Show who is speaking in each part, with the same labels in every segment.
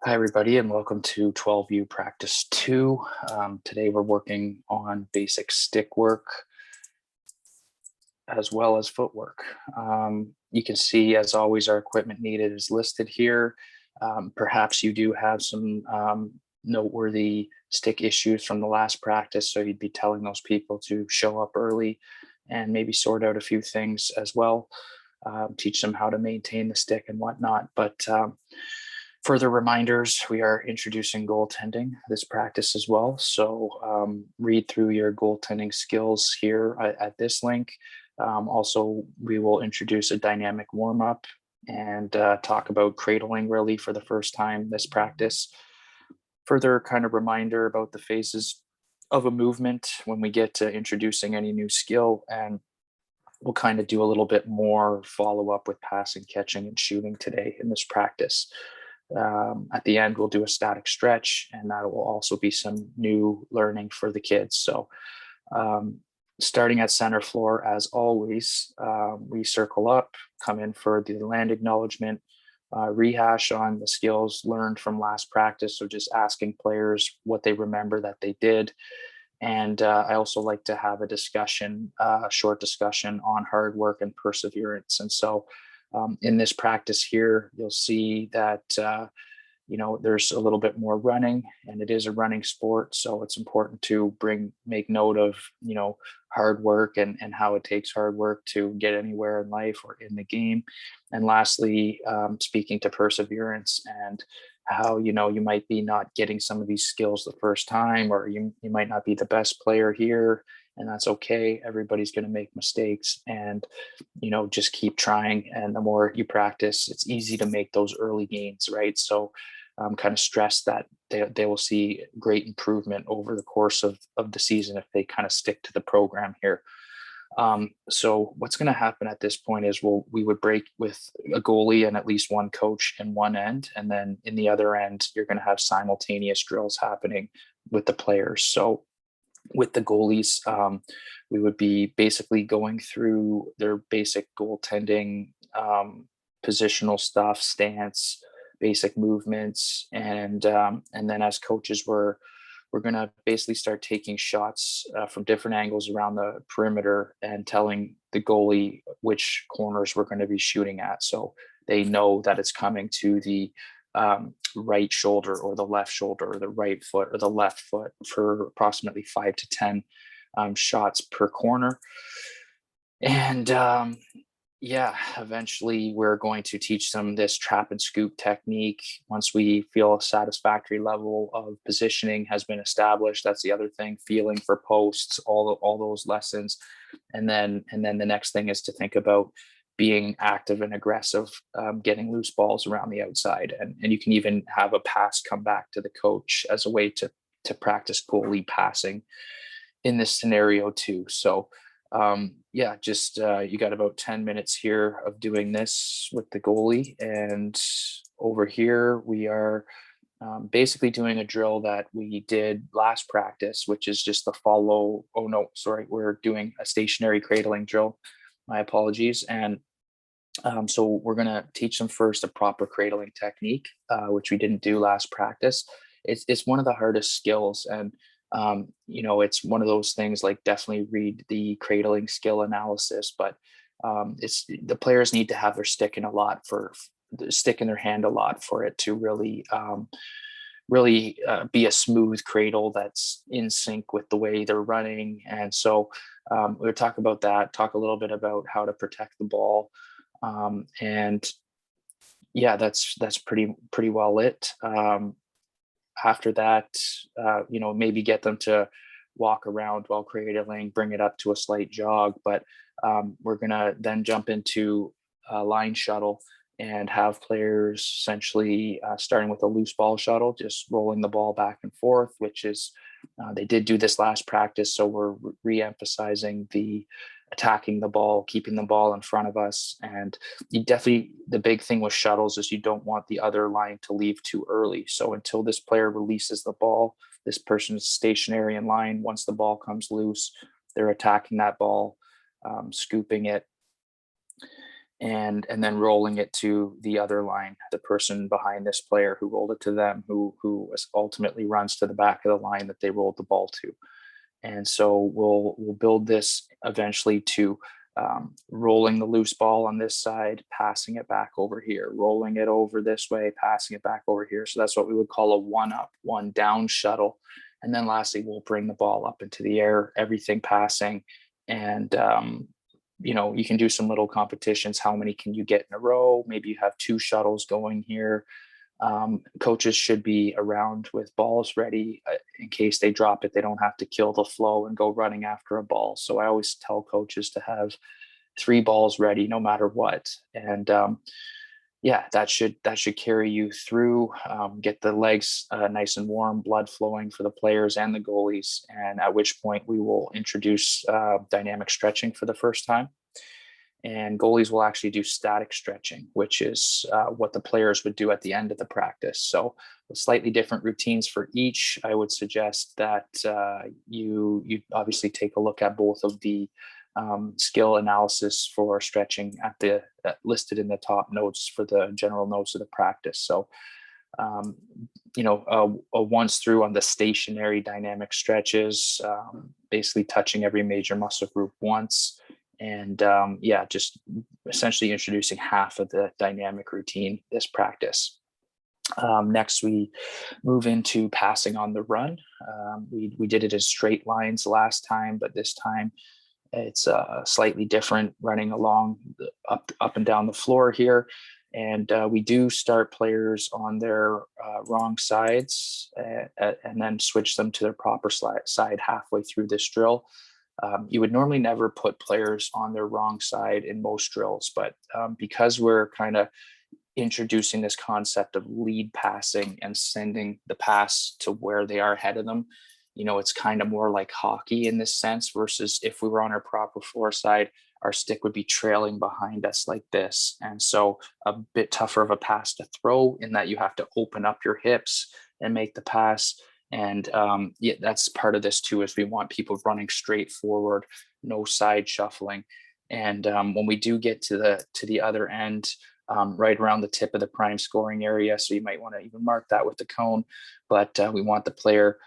Speaker 1: Hi, everybody, and welcome to 12U Practice 2. Today we're working on basic stick work as well as footwork. You can see, as always, our equipment needed is listed here. Perhaps you do have some noteworthy stick issues from the last practice, so you'd be telling those people to show up early and maybe sort out a few things as well. Teach them how to maintain the stick and whatnot. But further reminders, we are introducing goaltending this practice as well. So read through your goaltending skills here at this link. Also, we will introduce a dynamic warm-up and talk about cradling really for the first time this practice. Further kind of reminder about the phases of a movement when we get to introducing any new skill, and we'll kind of do a little bit more follow-up with passing, catching, and shooting today in this practice. At the end, we'll do a static stretch, and that will also be some new learning for the kids. So starting at center floor, as always, we circle up, come in for the land acknowledgement, rehash on the skills learned from last practice. So just asking players what they remember that they did. And I also like to have a discussion, a short discussion on hard work and perseverance. And so in this practice here, you'll see that, there's a little bit more running, and it is a running sport. So it's important to make note of, hard work and how it takes hard work to get anywhere in life or in the game. And lastly, speaking to perseverance and how, you might be not getting some of these skills the first time, or you might not be the best player here, and that's okay. Everybody's going to make mistakes, and just keep trying. And the more you practice, it's easy to make those early gains, right? So kind of stress that they will see great improvement over the course of the season if they kind of stick to the program here. So what's going to happen at this point is we would break with a goalie and at least one coach in one end, and then in the other end, you're going to have simultaneous drills happening with the players. So with the goalies, we would be basically going through their basic goaltending, positional stuff, stance, basic movements, and then as coaches, we're going to basically start taking shots from different angles around the perimeter and telling the goalie which corners we're going to be shooting at, so they know that it's coming to the right shoulder or the left shoulder or the right foot or the left foot for approximately 5 to 10 shots per corner. And eventually we're going to teach them this trap and scoop technique. Once we feel a satisfactory level of positioning has been established, that's the other thing, feeling for posts, all those lessons. And then the next thing is to think about being active and aggressive, getting loose balls around the outside. And you can even have a pass come back to the coach as a way to practice goalie passing in this scenario too. So you got about 10 minutes here of doing this with the goalie. And over here, we are basically doing a drill that we did last practice, which is just the follow. Oh, no, sorry. We're doing a stationary cradling drill. My apologies. And so we're going to teach them first a proper cradling technique, which we didn't do last practice. It's one of the hardest skills. And it's one of those things, like, definitely read the cradling skill analysis, but it's the players need to have their stick in their hand a lot for it to really be a smooth cradle that's in sync with the way they're running. And so we'll talk about that, talk a little bit about how to protect the ball. And yeah, that's pretty well it. After that, maybe get them to walk around while cradling, bring it up to a slight jog. But we're going to then jump into a line shuttle and have players essentially starting with a loose ball shuttle, just rolling the ball back and forth, which is, they did do this last practice. So we're re-emphasizing the attacking the ball, keeping the ball in front of us. And the big thing with shuttles is you don't want the other line to leave too early. So until this player releases the ball, this person is stationary in line. Once the ball comes loose, they're attacking that ball, scooping it. and then rolling it to the other line, the person behind this player who rolled it to them, who ultimately runs to the back of the line that they rolled the ball to. And so we'll build this eventually to rolling the loose ball on this side, passing it back over here, rolling it over this way, passing it back over here. So that's what we would call a one up, one down shuttle. And then lastly, we'll bring the ball up into the air, everything passing. And, you can do some little competitions. How many can you get in a row? Maybe you have two shuttles going here. Coaches should be around with balls ready in case they drop it. They don't have to kill the flow and go running after a ball. So I always tell coaches to have 3 balls ready no matter what. And that should carry you through, get the legs nice and warm, blood flowing for the players and the goalies. And at which point we will introduce dynamic stretching for the first time. And goalies will actually do static stretching, which is what the players would do at the end of the practice. So slightly different routines for each. I would suggest that you obviously take a look at both of the skill analysis for stretching at the listed in the top notes for the general notes of the practice. So a once through on the stationary dynamic stretches, basically touching every major muscle group once. And just essentially introducing half of the dynamic routine this practice. Next, we move into passing on the run. We did it as straight lines last time, but this time it's slightly different, running along up and down the floor here. And we do start players on their wrong sides and then switch them to their proper side halfway through this drill. You would normally never put players on their wrong side in most drills, but because we're kind of introducing this concept of lead passing and sending the pass to where they are ahead of them, it's kind of more like hockey in this sense, versus if we were on our proper floor side, our stick would be trailing behind us like this. And so a bit tougher of a pass to throw, in that you have to open up your hips and make the pass. And that's part of this too, is we want people running straight forward, no side shuffling. And when we do get to the other end, right around the tip of the prime scoring area, so you might want to even mark that with the cone, but we want the player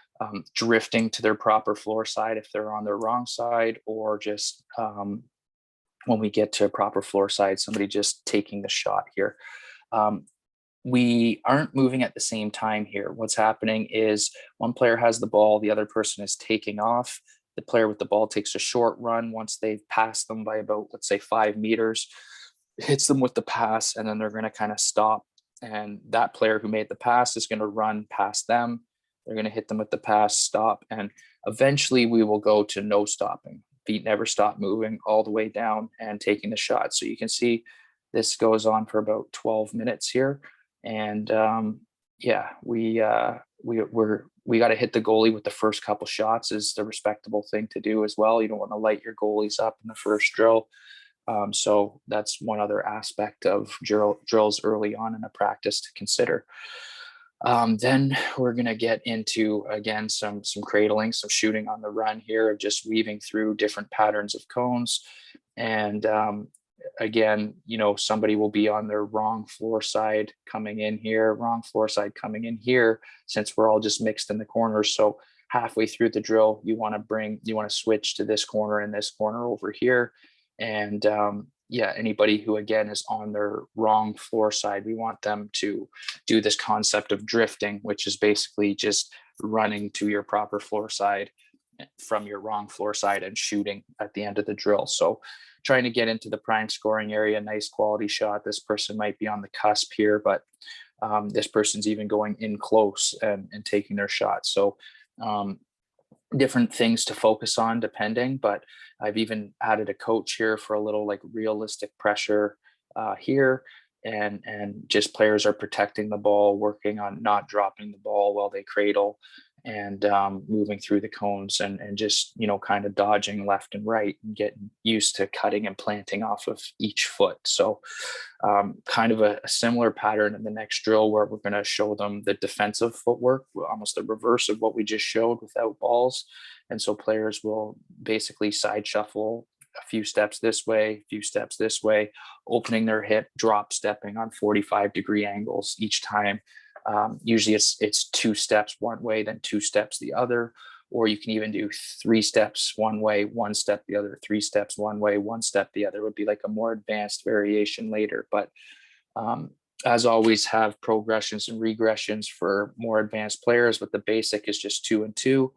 Speaker 1: drifting to their proper floor side if they're on their wrong side, or just when we get to a proper floor side, somebody just taking the shot here. We aren't moving at the same time here. What's happening is one player has the ball, the other person is taking off. The player with the ball takes a short run. Once they've passed them by about, let's say, 5 meters, hits them with the pass, and then they're going to kind of stop. And that player who made the pass is going to run past them. They're going to hit them with the pass, stop, and eventually we will go to no stopping. Feet never stop moving, all the way down and taking the shot. So you can see this goes on for about 12 minutes here. And we got to hit the goalie with the first couple shots is the respectable thing to do as well. You don't want to light your goalies up in the first drill. So that's one other aspect of drills early on in a practice to consider. Then we're going to get into, again, some cradling, some shooting on the run here, of just weaving through different patterns of cones. And again, somebody will be on their wrong floor side coming in here, wrong floor side coming in here, since we're all just mixed in the corners. So halfway through the drill, you want to switch to this corner and this corner over here. And anybody who, again, is on their wrong floor side, we want them to do this concept of drifting, which is basically just running to your proper floor side from your wrong floor side and shooting at the end of the drill. So trying to get into the prime scoring area, nice quality shot. This person might be on the cusp here, but this person's even going in close and taking their shot. So different things to focus on depending, but I've even added a coach here for a little like realistic pressure here. And just players are protecting the ball, working on not dropping the ball while they cradle, and moving through the cones and just, kind of dodging left and right and getting used to cutting and planting off of each foot. So kind of a similar pattern in the next drill, where we're going to show them the defensive footwork, almost the reverse of what we just showed without balls. And so players will basically side shuffle a few steps this way, a few steps this way, opening their hip, drop stepping on 45-degree angles each time. Usually it's 2 steps one way, then 2 steps the other, or you can even do 3 steps one way, 1 step the other, 3 steps one way, 1 step the other. It would be like a more advanced variation later. But um, as always, have progressions and regressions for more advanced players, but the basic is just 2 and 2.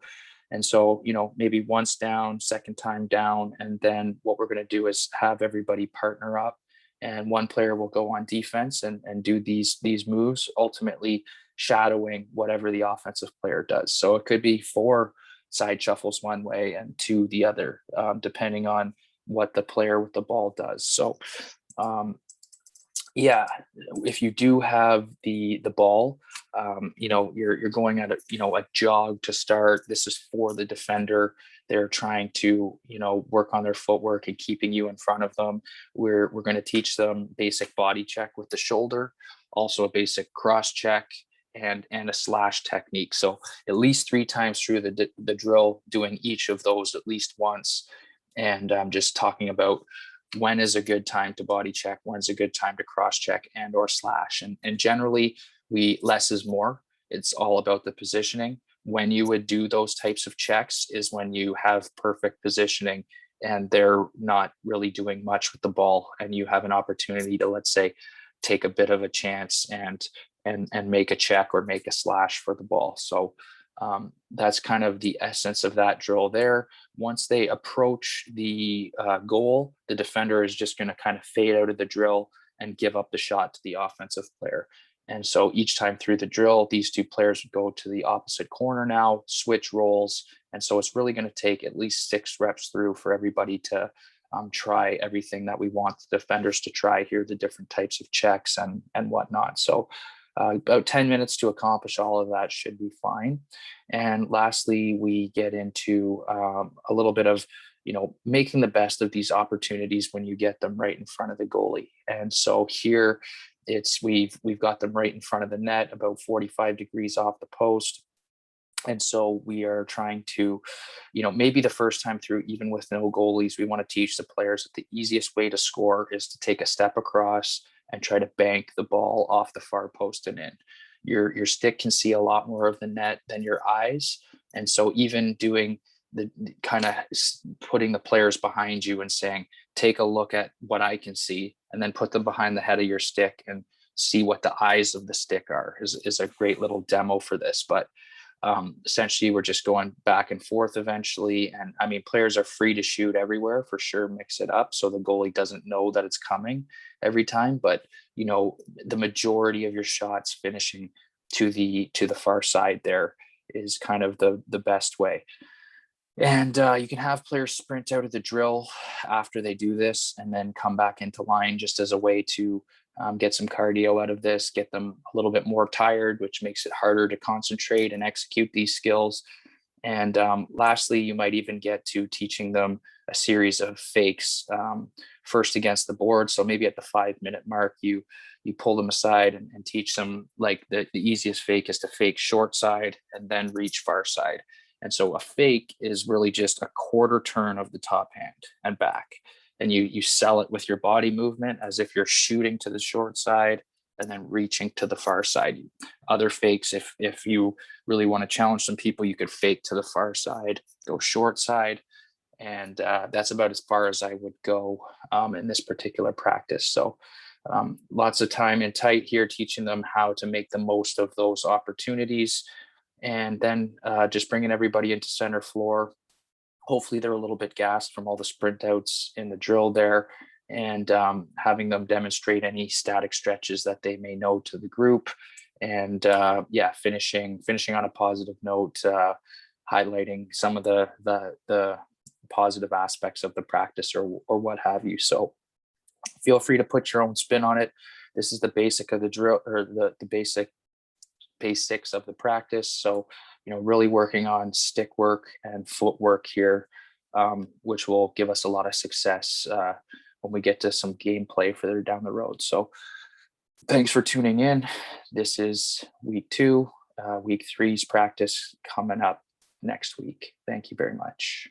Speaker 1: And so, maybe once down, second time down, and then what we're going to do is have everybody partner up, and one player will go on defense and do these moves, ultimately shadowing whatever the offensive player does. So it could be 4 side shuffles one way and 2 the other, depending on what the player with the ball does. So um, yeah, if you do have the ball, you're going at a jog to start. This is for the defender. They're trying to work on their footwork and keeping you in front of them. We're going to teach them basic body check with the shoulder, also a basic cross check, and a slash technique. So at least 3 times through the drill, doing each of those at least once. And I'm just talking about when is a good time to body check, when's a good time to cross check and or slash. And generally less is more. It's all about the positioning. When you would do those types of checks is when you have perfect positioning and they're not really doing much with the ball, and you have an opportunity to, let's say, take a bit of a chance and make a check or make a slash for the ball. So that's kind of the essence of that drill there. Once they approach the goal, the defender is just going to kind of fade out of the drill and give up the shot to the offensive player. And so each time through the drill, these 2 players would go to the opposite corner now, switch roles. And so it's really going to take at least 6 reps through for everybody to try everything that we want the defenders to try here, the different types of checks and whatnot. So about 10 minutes to accomplish all of that should be fine. And lastly, we get into a little bit of, making the best of these opportunities when you get them right in front of the goalie. And so here we've got them right in front of the net, about 45 degrees off the post. And so we are trying to, maybe the first time through, even with no goalies, we want to teach the players that the easiest way to score is to take a step across and try to bank the ball off the far post and in. Your stick can see a lot more of the net than your eyes. And so even doing the kind of putting the players behind you and saying, take a look at what I can see, and then put them behind the head of your stick and see what the eyes of the stick are is a great little demo for this. But essentially we're just going back and forth eventually. And I mean, players are free to shoot everywhere for sure, mix it up so the goalie doesn't know that it's coming every time. But, the majority of your shots finishing to the far side there is kind of the best way. And you can have players sprint out of the drill after they do this and then come back into line just as a way to get some cardio out of this, get them a little bit more tired, which makes it harder to concentrate and execute these skills. And lastly, you might even get to teaching them a series of fakes, first against the board. So maybe at the 5-minute mark, you pull them aside and teach them, like, the easiest fake is to fake short side and then reach far side. And so a fake is really just a quarter turn of the top hand and back. And you sell it with your body movement as if you're shooting to the short side and then reaching to the far side. Other fakes, if you really want to challenge some people, you could fake to the far side, go short side. And that's about as far as I would go in this particular practice. So lots of time in tight here, teaching them how to make the most of those opportunities. And then just bringing everybody into center floor. Hopefully they're a little bit gassed from all the sprint outs in the drill there, and having them demonstrate any static stretches that they may know to the group. And finishing on a positive note, highlighting some of the positive aspects of the practice or what have you. So feel free to put your own spin on it. This is the basic of the drill, or the basics of the practice. So, really working on stick work and footwork here, which will give us a lot of success when we get to some gameplay further down the road. So thanks for tuning in. This is week 2, week 3's practice coming up next week. Thank you very much.